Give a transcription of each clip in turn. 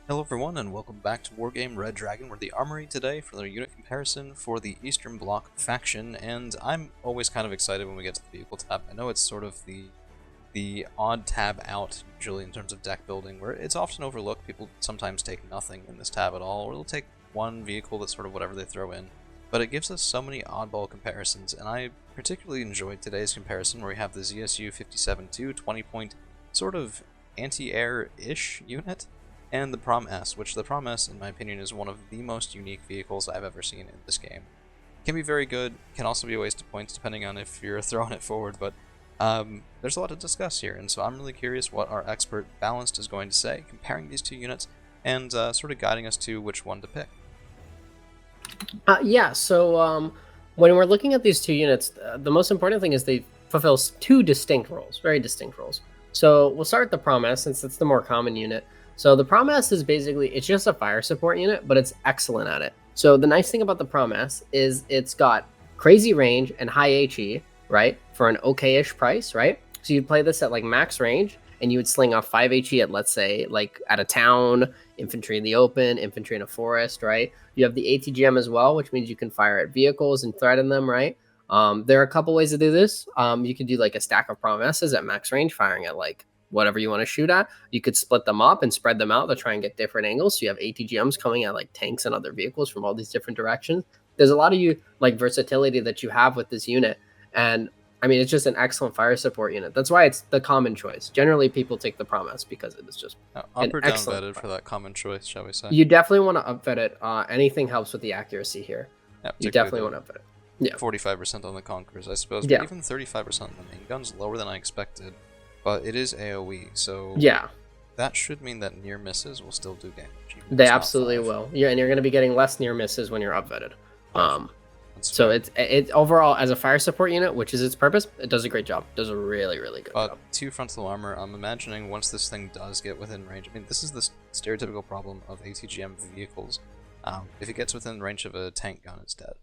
Hello everyone and welcome back to Wargame Red Dragon. We're the Armory today for the unit comparison for the Eastern Bloc faction, and I'm always kind of excited when we get to the vehicle tab. I know it's sort of the odd tab out usually in terms of deck building, where it's often overlooked. People sometimes take nothing in this tab at all, or they'll take one vehicle that's sort of whatever they throw in. But it gives us so many oddball comparisons, and I particularly enjoyed today's comparison where we have the ZSU 57-2 20-point sort of anti-air-ish unit, and the Pram-S, which the Pram-S, in my opinion, is one of the most unique vehicles I've ever seen in this game. Can be very good, can also be a waste of points depending on if you're throwing it forward, but there's a lot to discuss here, and so I'm really curious what our expert Balanced is going to say, comparing these two units, and sort of guiding us to which one to pick. When we're looking at these two units, the most important thing is they fulfill two distinct roles, very distinct roles. So we'll start with the Pram-S since it's the more common unit. So the Pram-S is basically, it's just a fire support unit, but it's excellent at it. So the nice thing about the Pram-S is it's got crazy range and high HE, right? For an okay-ish price, right? So you'd play this at like max range and you would sling off 5 HE at, let's say, like at a town, infantry in the open, infantry in a forest, right? You have the ATGM as well, which means you can fire at vehicles and threaten them, right? There are a couple ways to do this. You can do like a stack of Pram-S's at max range, firing at like whatever you want to shoot at. You could split them up and spread them out to try and get different angles. So you have ATGMs coming at like tanks and other vehicles from all these different directions. There's a lot of versatility that you have with this unit. And I mean, it's just an excellent fire support unit. That's why it's the common choice. Generally, people take the Pram-S because it is just Up or down vetted for that common choice, shall we say? You definitely want to upvet it. Anything helps with the accuracy here. Yeah, you definitely want to upvet it. Yeah, 45% on the Conquerors, I suppose. But even 35% on the main gun's lower than I expected. But it is AoE, so yeah, that should mean that near misses will still do damage. They absolutely will. Yeah, and you're going to be getting less near misses when you're upvetted. So it's overall as a fire support unit, which is its purpose, it does a great job. It does a really, really good job. 2 frontal armor. I'm imagining once this thing does get within range. I mean, this is the stereotypical problem of ATGM vehicles. If it gets within range of a tank gun, it's dead.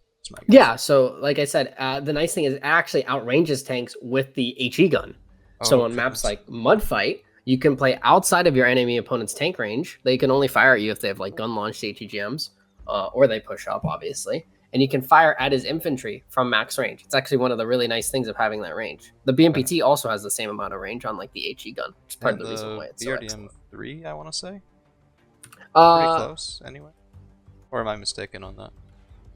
Yeah. So, like I said, the nice thing is it actually outranges tanks with the HE gun. So on maps like Mudfight, you can play outside of your enemy opponent's tank range. They can only fire at you if they have like gun launched ATGMs, or they push up, obviously. And you can fire at his infantry from max range. It's actually one of the really nice things of having that range. The BMPT also has the same amount of range on like the HE gun, which is part of the reason why it's so excellent. BRDM 3, I want to say? Pretty close, anyway? Or am I mistaken on that?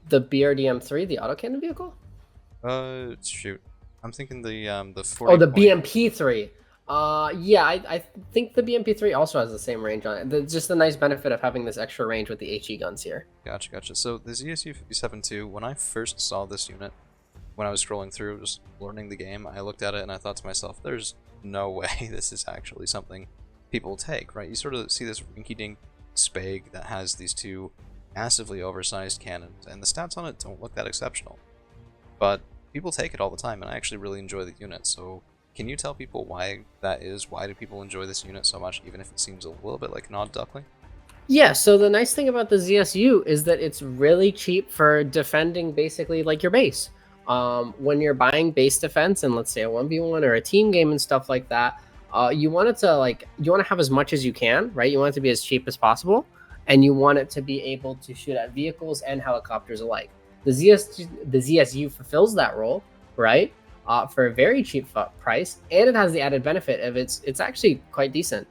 The BRDM 3, the autocannon vehicle? Shoot. I'm thinking the 40 the BMP 3. Yeah, I think the BMP 3 also has the same range on it. Just the nice benefit of having this extra range with the HE guns here. Gotcha. So the ZSU 57-2, when I first saw this unit, when I was scrolling through, just learning the game, I looked at it and I thought to myself, there's no way this is actually something people take, right? You sort of see this rinky-dink spag that has these two massively oversized cannons, and the stats on it don't look that exceptional. But people take it all the time, and I actually really enjoy the unit, so can you tell people why that is? Why do people enjoy this unit so much, even if it seems a little bit like an odd duckling? Yeah, so the nice thing about the ZSU is that it's really cheap for defending basically like your base. When you're buying base defense and let's say a 1v1 or a team game and stuff like that, you want it to you want to have as much as you can, right? You want it to be as cheap as possible, and you want it to be able to shoot at vehicles and helicopters alike. The ZSU fulfills that role, right? For a very cheap price, and it has the added benefit of it's actually quite decent.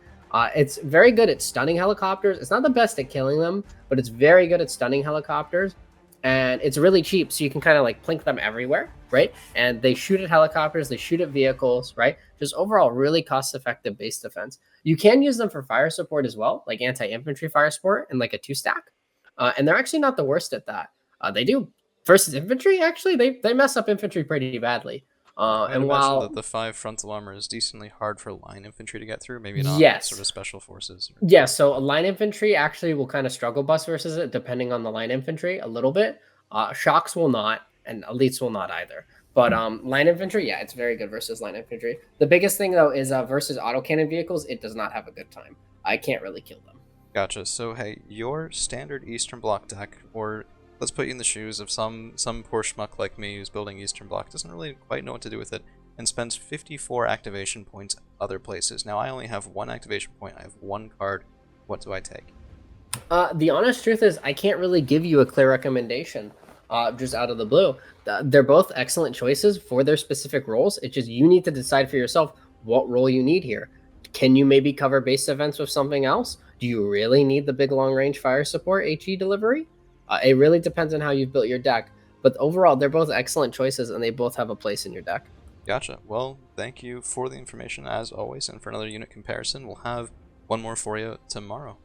It's very good at stunning helicopters. It's not the best at killing them, but it's very good at stunning helicopters, and it's really cheap, so you can kind of like plink them everywhere, right? And they shoot at helicopters, they shoot at vehicles, right? Just overall really cost-effective base defense. You can use them for fire support as well, like anti-infantry fire support and like a 2-stack, and they're actually not the worst at that. They do versus infantry. Actually, they mess up infantry pretty badly. And while that the 5 frontal armor is decently hard for line infantry to get through, maybe not sort of special forces. Yeah, so line infantry actually will kind of struggle bus versus it, depending on the line infantry a little bit. Shocks will not, and elites will not either. But line infantry, yeah, it's very good versus line infantry. The biggest thing though is versus autocannon vehicles, it does not have a good time. I can't really kill them. Gotcha. So hey, your standard Eastern Bloc deck, or let's put you in the shoes of some poor schmuck like me who's building Eastern Bloc, doesn't really quite know what to do with it, and spends 54 activation points other places. Now I only have 1 activation point, I have 1 card, what do I take? The honest truth is, I can't really give you a clear recommendation, just out of the blue. They're both excellent choices for their specific roles. It's just you need to decide for yourself what role you need here. Can you maybe cover base events with something else? Do you really need the big long range fire support HE delivery? It really depends on how you've built your deck. But overall, they're both excellent choices, and they both have a place in your deck. Gotcha. Well, thank you for the information as always, and for another unit comparison, we'll have one more for you tomorrow.